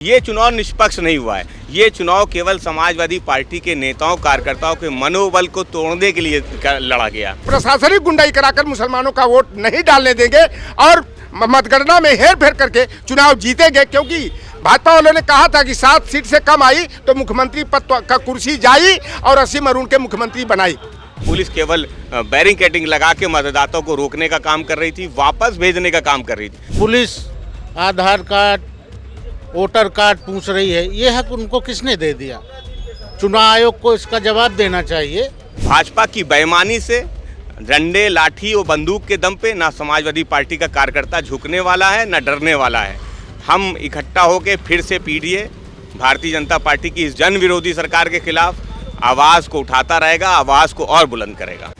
ये चुनाव निष्पक्ष नहीं हुआ है। ये चुनाव केवल समाजवादी पार्टी के नेताओं कार्यकर्ताओं के मनोबल को तोड़ने के लिए लड़ा गया। प्रशासनिक गुंडाई कराकर मुसलमानों का वोट नहीं डालने देंगे और मतगणना में हेर फेर करके चुनाव जीतेंगे, क्योंकि भाजपा वालों ने कहा था कि 7 सीट से कम आई तो मुख्यमंत्री पद का कुर्सी जाई और असीम अरुण के मुख्यमंत्री बनाई। पुलिस केवल बैरिकेडिंग लगा के मतदाताओं को रोकने का काम कर रही थी, वापस भेजने का काम कर रही थी। पुलिस आधार कार्ड वोटर कार्ड पूछ रही है, ये हक उनको किसने दे दिया? चुनाव आयोग को इसका जवाब देना चाहिए। भाजपा की बेईमानी से डंडे लाठी और बंदूक के दम पे ना समाजवादी पार्टी का कार्यकर्ता झुकने वाला है ना डरने वाला है। हम इकट्ठा होकर फिर से पीढ़िए भारतीय जनता पार्टी की इस जन विरोधी सरकार के खिलाफ आवाज़ को उठाता रहेगा, आवाज़ को और बुलंद करेगा।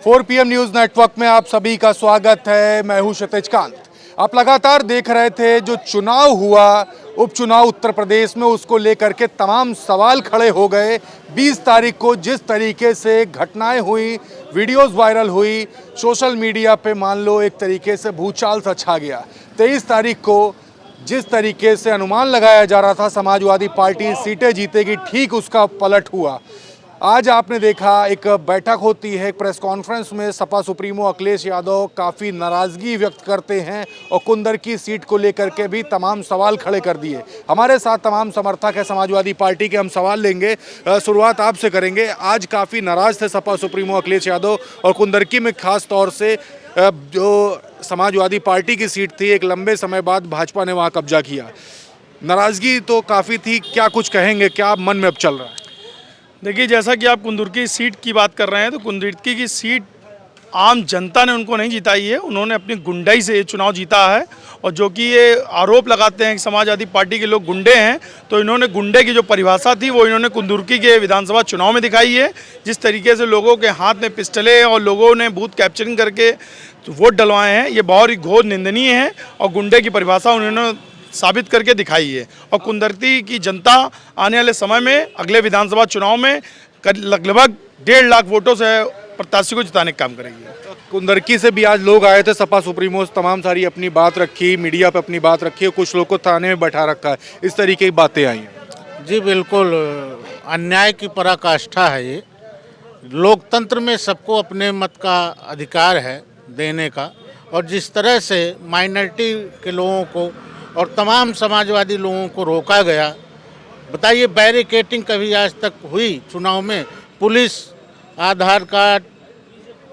4 PM न्यूज नेटवर्क में आप सभी का स्वागत है। मैं हूं क्षितिज कांत। आप लगातार देख रहे थे जो चुनाव हुआ, उपचुनाव उत्तर प्रदेश में, उसको लेकर के तमाम सवाल खड़े हो गए। 20 तारीख को जिस तरीके से घटनाएं हुई, वीडियोस वायरल हुई, सोशल मीडिया पे मान लो एक तरीके से भूचाल सा छा गया। 23 तारीख को जिस तरीके से अनुमान लगाया जा रहा था समाजवादी पार्टी सीटें जीतेगी, ठीक उसका पलट हुआ। आज आपने देखा एक बैठक होती है, एक प्रेस कॉन्फ्रेंस में सपा सुप्रीमो अखिलेश यादव काफ़ी नाराज़गी व्यक्त करते हैं और कुंदर की सीट को लेकर के भी तमाम सवाल खड़े कर दिए। हमारे साथ तमाम समर्थक है समाजवादी पार्टी के, हम सवाल लेंगे। शुरुआत आपसे करेंगे। आज काफ़ी नाराज़ थे सपा सुप्रीमो अखिलेश यादव और कुंदरकी में खास तौर से जो समाजवादी पार्टी की सीट थी, एक लंबे समय बाद भाजपा ने वहाँ कब्जा किया। नाराज़गी तो काफ़ी थी, क्या कुछ कहेंगे, क्या मन में अब चल रहा है? देखिए, जैसा कि आप कुंदुर्की सीट की बात कर रहे हैं, तो कुंदुर्की की सीट आम जनता ने उनको नहीं जिताई है, उन्होंने अपनी गुंडाई से ये चुनाव जीता है। और जो कि ये आरोप लगाते हैं कि समाजवादी पार्टी के लोग गुंडे हैं, तो इन्होंने गुंडे की जो परिभाषा थी वो इन्होंने कुंदुर्की के विधानसभा चुनाव में दिखाई है। जिस तरीके से लोगों के हाथ में पिस्टलें और लोगों ने बूथ कैप्चरिंग करके वोट डलवाए हैं, ये बहुत ही घोर निंदनीय है और गुंडे की परिभाषा उन्होंने साबित करके दिखाई है। और कुंदरती की जनता आने वाले समय में अगले विधानसभा चुनाव में लगभग 1.5 लाख वोटों से प्रत्याशी को जिताने का काम करेगी। कुंदरकी से भी आज लोग आए थे, सपा सुप्रीमो तमाम सारी अपनी बात रखी, मीडिया पे अपनी बात रखी, कुछ लोग को थाने में बैठा रखा है, इस तरीके की बातें आई हैं। जी बिल्कुल, अन्याय की पराकाष्ठा है ये। लोकतंत्र में सबको अपने मत का अधिकार है देने का, और जिस तरह से माइनॉरिटी के लोगों को और तमाम समाजवादी लोगों को रोका गया, बताइए बैरिकेडिंग कभी आज तक हुई चुनाव में? पुलिस आधार कार्ड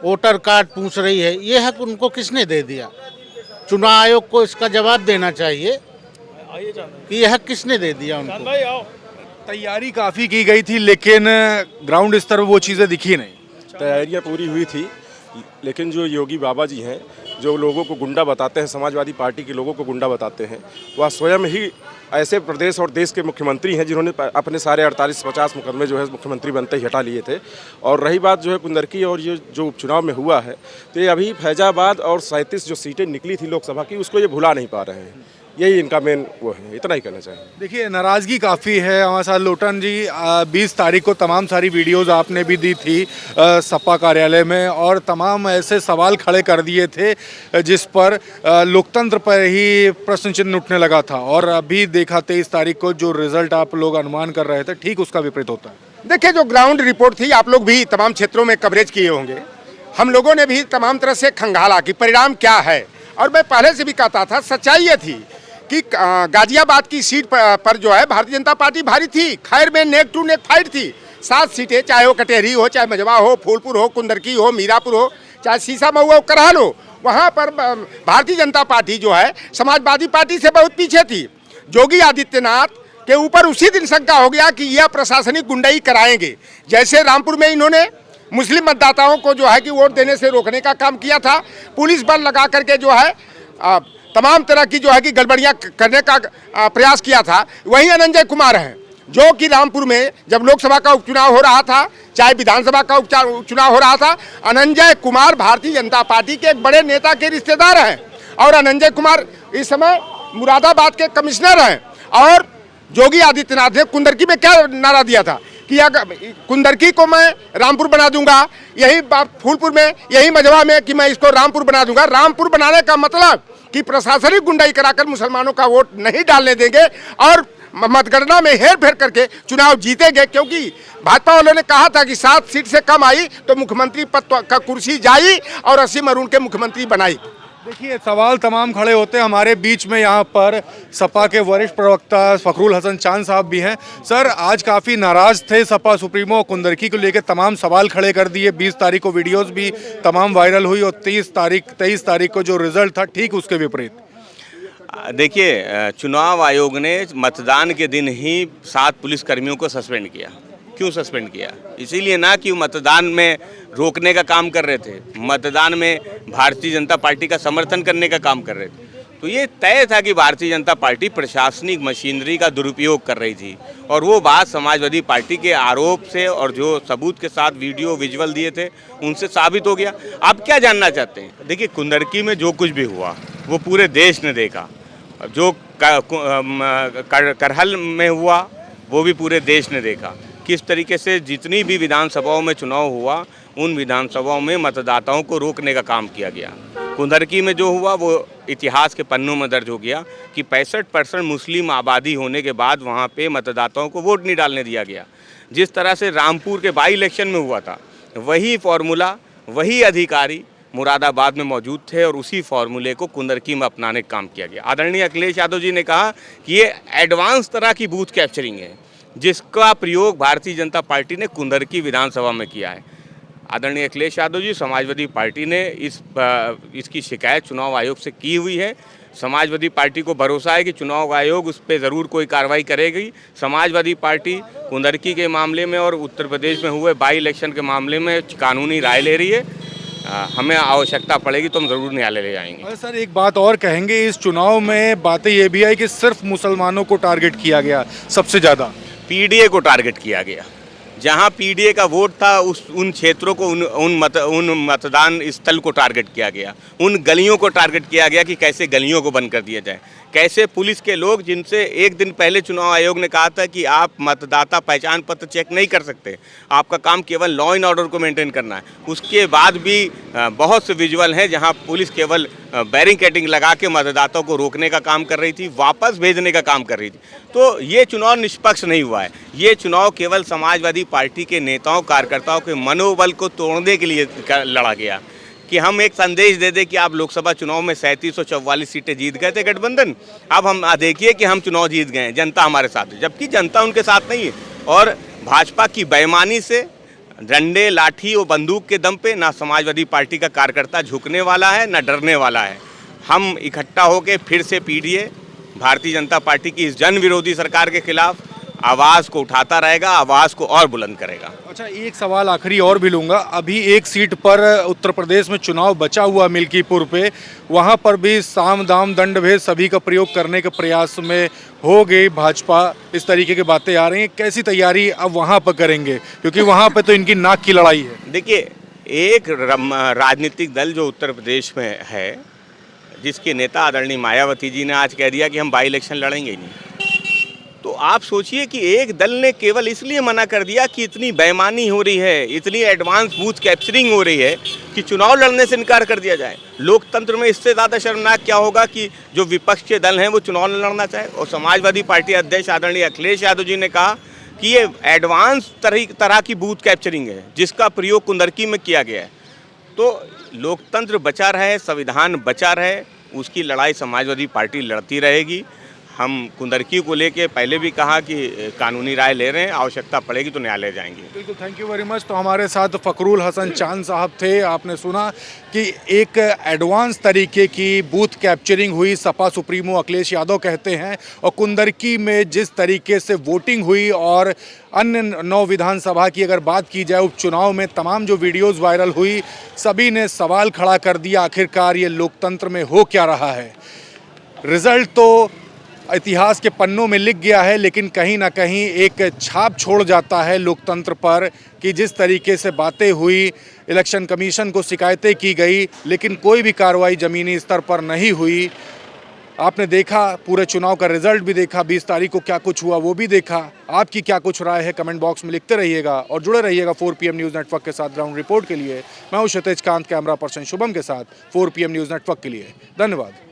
वोटर कार्ड पूछ रही है, ये हक उनको किसने दे दिया? चुनाव आयोग को इसका जवाब देना चाहिए कि ये हक किसने दे दिया उनको। तैयारी काफ़ी की गई थी, लेकिन ग्राउंड स्तर पर वो चीज़ें दिखी नहीं। तैयारियां पूरी हुई थी, लेकिन जो योगी बाबा जी हैं, जो लोगों को गुंडा बताते हैं, समाजवादी पार्टी के लोगों को गुंडा बताते हैं, वह स्वयं ही ऐसे प्रदेश और देश के मुख्यमंत्री हैं जिन्होंने अपने सारे 48-50 मुकदमे जो है मुख्यमंत्री बनते ही हटा लिए थे। और रही बात जो है कुंदरकी और ये जो उपचुनाव में हुआ है, तो ये अभी फैजाबाद और 37 जो सीटें निकली थी लोकसभा की, उसको ये भुला नहीं पा रहे हैं। यही इनका मेन वो है, इतना ही कहना चाहिए। देखिए, नाराज़गी काफ़ी है। हमारे साथ लोटन जी, 20 तारीख को तमाम सारी वीडियोस आपने भी दी थी सपा कार्यालय में, और तमाम ऐसे सवाल खड़े कर दिए थे जिस पर लोकतंत्र पर ही प्रश्न चिन्ह उठने लगा था। और अभी देखा 23 तारीख को जो रिजल्ट आप लोग अनुमान कर रहे थे, ठीक उसका विपरीत होता है। देखिए, जो ग्राउंड रिपोर्ट थी, आप लोग भी तमाम क्षेत्रों में कवरेज किए होंगे, हम लोगों ने भी तमाम तरह से खंगाला कि परिणाम क्या है। और मैं पहले से भी कहता था, सच्चाई ये थी कि गाजियाबाद की सीट पर जो है भारतीय जनता पार्टी भारी थी। खैर में नेक टू नेक फाइट थी। 7 सीटें, चाहे वो कटेहरी हो, चाहे मजवा हो, फूलपुर हो, कुंदरकी हो, मीरापुर हो, चाहे सीसा महुआ हो, करहाल हो, वहाँ पर भारतीय जनता पार्टी जो है समाजवादी पार्टी से बहुत पीछे थी। योगी आदित्यनाथ के ऊपर उसी दिन शंका हो गया कि यह प्रशासनिक गुंडाई कराएंगे। जैसे रामपुर में इन्होंने मुस्लिम मतदाताओं को जो है कि वोट देने से रोकने का काम किया था, पुलिस बल लगा करके जो है तमाम तरह की जो है कि गड़बड़ियाँ करने का प्रयास किया था। वहीं अनंजय कुमार हैं, जो कि रामपुर में जब लोकसभा का उपचुनाव हो रहा था, चाहे विधानसभा का उपचुनाव हो रहा था, अनंजय कुमार भारतीय जनता पार्टी के एक बड़े नेता के रिश्तेदार हैं। और अनंजय कुमार इस समय मुरादाबाद के कमिश्नर हैं। और योगी आदित्यनाथ ने कुंदरकी में क्या नारा दिया था कि कुंदरकी को मैं रामपुर बना दूंगा, यही फूलपुर में, यही मझवा में कि मैं इसको रामपुर बना दूंगा। रामपुर बनाने का मतलब कि प्रशासनिक गुंडाई कराकर मुसलमानों का वोट नहीं डालने देंगे और मतगणना में हेर फेर करके चुनाव जीतेंगे, क्योंकि भाजपा वालों ने कहा था कि 7 सीट से कम आई तो मुख्यमंत्री पद का कुर्सी जाई और असीम अरुण के मुख्यमंत्री बनाई। देखिए, सवाल तमाम खड़े होते हैं। हमारे बीच में यहाँ पर सपा के वरिष्ठ प्रवक्ता फखरुल हसन चांद साहब भी हैं। सर, आज काफ़ी नाराज़ थे सपा सुप्रीमो कुंदरकी को लेकर, तमाम सवाल खड़े कर दिए। 20 तारीख को वीडियोस भी तमाम वायरल हुई और 23 तारीख को जो रिजल्ट था ठीक उसके विपरीत। देखिए, चुनाव आयोग ने मतदान के दिन ही 7 पुलिसकर्मियों को सस्पेंड किया। क्यों सस्पेंड किया? इसीलिए ना कि वो मतदान में रोकने का काम कर रहे थे, मतदान में भारतीय जनता पार्टी का समर्थन करने का काम कर रहे थे। तो ये तय था कि भारतीय जनता पार्टी प्रशासनिक मशीनरी का दुरुपयोग कर रही थी, और वो बात समाजवादी पार्टी के आरोप से और जो सबूत के साथ वीडियो विजुअल दिए थे उनसे साबित हो गया। आप क्या जानना चाहते हैं? देखिए, कुंदरकी में जो कुछ भी हुआ वो पूरे देश ने देखा। जो करहल में हुआ वो भी पूरे देश ने देखा। किस तरीके से जितनी भी विधानसभाओं में चुनाव हुआ उन विधानसभाओं में मतदाताओं को रोकने का काम किया गया। कुंदरकी में जो हुआ वो इतिहास के पन्नों में दर्ज हो गया कि 65% मुस्लिम आबादी होने के बाद वहाँ पे मतदाताओं को वोट नहीं डालने दिया गया। जिस तरह से रामपुर के बाई इलेक्शन में हुआ था, वही फॉर्मूला, वही अधिकारी मुरादाबाद में मौजूद थे और उसी फॉर्मूले को कुंदरकी में अपनाने का काम किया गया। आदरणीय अखिलेश यादव जी ने कहा कि ये एडवांस तरह की बूथ कैप्चरिंग है, जिसका प्रयोग भारतीय जनता पार्टी ने कुंदरकी विधानसभा में किया है। आदरणीय अखिलेश यादव जी, समाजवादी पार्टी ने इसकी शिकायत चुनाव आयोग से की हुई है। समाजवादी पार्टी को भरोसा है कि चुनाव आयोग उस पर ज़रूर कोई कार्रवाई करेगी। समाजवादी पार्टी कुंदरकी के मामले में और उत्तर प्रदेश में हुए बाई इलेक्शन के मामले में कानूनी राय ले रही है। हमें आवश्यकता पड़ेगी तो हम ज़रूर न्यायालय ले जाएंगे। और सर, एक बात और कहेंगे, इस चुनाव में बातें ये भी आई कि सिर्फ मुसलमानों को टारगेट किया गया सबसे ज़्यादा। पीडीए को टारगेट किया गया। जहां पीडीए का वोट था उन क्षेत्रों को, उन मतदान स्थल को टारगेट किया गया। उन गलियों को टारगेट किया गया कि कैसे गलियों को बंद कर दिया जाए। कैसे पुलिस के लोग, जिनसे एक दिन पहले चुनाव आयोग ने कहा था कि आप मतदाता पहचान पत्र चेक नहीं कर सकते, आपका काम केवल लॉ एंड ऑर्डर को मेंटेन करना है, उसके बाद भी बहुत से विजुअल हैं जहां पुलिस केवल बैरिकेडिंग लगा के मतदाताओं को रोकने का काम कर रही थी, वापस भेजने का काम कर रही थी। तो ये चुनाव निष्पक्ष नहीं हुआ है। ये चुनाव केवल समाजवादी पार्टी के नेताओं कार्यकर्ताओं के मनोबल को तोड़ने के लिए लड़ा गया कि हम एक संदेश दे दें कि आप लोकसभा चुनाव में 3744 सीटें जीत गए थे गठबंधन, अब हम देखिए कि हम चुनाव जीत गए हैं, जनता हमारे साथ है। जबकि जनता उनके साथ नहीं है। और भाजपा की बेईमानी से डंडे, लाठी और बंदूक के दम पे ना समाजवादी पार्टी का कार्यकर्ता झुकने वाला है, ना डरने वाला है। हम इकट्ठा होकर फिर से पीडीए भारतीय जनता पार्टी की इस जन विरोधी सरकार के खिलाफ आवाज़ को उठाता रहेगा, आवाज़ को और बुलंद करेगा। अच्छा, एक सवाल आखिरी और भी लूँगा। अभी एक सीट पर उत्तर प्रदेश में चुनाव बचा हुआ मिल्कीपुर पे, वहाँ पर भी साम दाम दंड भेद सभी का प्रयोग करने के प्रयास में हो गई भाजपा, इस तरीके की बातें आ रही हैं। कैसी तैयारी अब वहाँ पर करेंगे, क्योंकि वहाँ पर तो इनकी नाक की लड़ाई है। देखिए, एक राजनीतिक दल जो उत्तर प्रदेश में है, जिसके नेता आदरणीय मायावती जी ने आज कह दिया कि हम बाई इलेक्शन लड़ेंगे ही नहीं, तो आप सोचिए कि एक दल ने केवल इसलिए मना कर दिया कि इतनी बेईमानी हो रही है, इतनी एडवांस बूथ कैप्चरिंग हो रही है कि चुनाव लड़ने से इनकार कर दिया जाए। लोकतंत्र में इससे ज़्यादा शर्मनाक क्या होगा कि जो विपक्ष के दल हैं वो चुनाव न लड़ना चाहे। और समाजवादी पार्टी अध्यक्ष आदरणीय अखिलेश यादव जी ने कहा कि ये एडवांस तरह की बूथ कैप्चरिंग है, जिसका प्रयोग कुंदरकी में किया गया है। तो लोकतंत्र बचा रहे, संविधान बचा रहे, उसकी लड़ाई समाजवादी पार्टी लड़ती रहेगी। हम कुंदरकी को लेके पहले भी कहा कि कानूनी राय ले रहे हैं, आवश्यकता पड़ेगी तो न्यायालय जाएंगे। बिल्कुल, थैंक यू वेरी मच। तो हमारे साथ फखरुल हसन चांद साहब थे। आपने सुना कि एक एडवांस तरीके की बूथ कैप्चरिंग हुई, सपा सुप्रीमो अखिलेश यादव कहते हैं। और कुंदरकी में जिस तरीके से वोटिंग हुई और अन्य 9 विधानसभा की अगर बात की जाए, उपचुनाव में तमाम जो वीडियोज़ वायरल हुई, सभी ने सवाल खड़ा कर दिया, आखिरकार ये लोकतंत्र में हो क्या रहा है। रिजल्ट तो इतिहास के पन्नों में लिख गया है, लेकिन कहीं ना कहीं एक छाप छोड़ जाता है लोकतंत्र पर कि जिस तरीके से बातें हुई, इलेक्शन कमीशन को शिकायतें की गई, लेकिन कोई भी कार्रवाई ज़मीनी स्तर पर नहीं हुई। आपने देखा, पूरे चुनाव का रिजल्ट भी देखा, 20 तारीख को क्या कुछ हुआ वो भी देखा। आपकी क्या कुछ राय है कमेंट बॉक्स में लिखते रहिएगा और जुड़े रहिएगा 4 PM न्यूज़ नेटवर्क के साथ। ग्राउंड रिपोर्ट के लिए मैं हूं क्षितिज कांत, कैमरा पर्सन शुभम के साथ 4 PM न्यूज़ नेटवर्क के लिए। धन्यवाद।